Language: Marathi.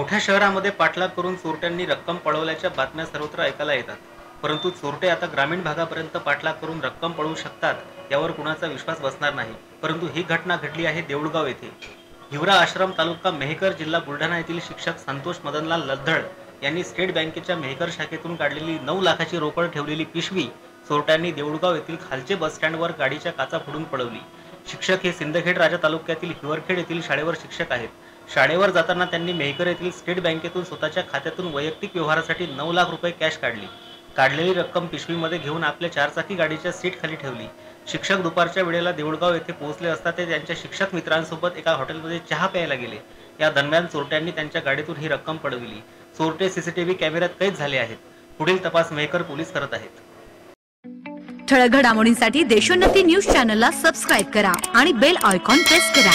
मोठ्या शहरामध्ये पाठलाग करून चोरट्यांनी रक्कम पळवल्याच्या बातम्या सर्वत्र ऐकायला येतात, परंतु चोरटे आता ग्रामीण भागापर्यंत पाठलाग करून रक्कम पळवू शकतात यावर कुणाचा विश्वास बसणार नाही। परंतु ही घटना घडली आहे देऊळगाव येथे। हिवरा आश्रम तालुका मेहकर जिल्हा बुलढाणा येथील शिक्षक संतोष मदनलाल लद्दळ यांनी स्टेट बँकेच्या मेहकर शाखेतून काढलेली 9 लाखाची रोकड ठेवलेली पिशवी चोरट्यांनी देऊळगाव येथील खालचे बस स्टँडवर गाडीच्या काचा फोडून पळवली। शिक्षक हे सिंदखेड राजा तालुक्यातील हिवरखेड येथील शाळेवर शिक्षक आहेत। शाळेवर जाताना त्यांनी मेहकर येथील स्टेट बँकेतून स्वतःच्या खात्यातून वैयक्तिक व्यवहारासाठी 9 लाख रुपये कॅश काढली। काढलेली रक्कम पिशवीमध्ये घेऊन आपल्या 4 चाकी गाडीच्या सीट खाली ठेवली। शिक्षक दुपारच्या वेळेला देऊळगाव येथे पोहोचले असता ते त्यांच्या शिक्षक मित्रांसोबत एका हॉटेलमध्ये चहा प्यायला गेले। या दरम्यान चोरट्यांनी त्यांच्या गाडीतून ही रक्कम पळवली। चोरटे सीसीटीव्ही कॅमेऱ्यात कैद झाले आहेत। पुढील तपास मेहकर पोलीस करत आहेत। ठळक घडामोडींसाठी देशोन्नती न्यूज चॅनलला सबस्क्राइब करा आणि बेल आयकॉन प्रेस करा।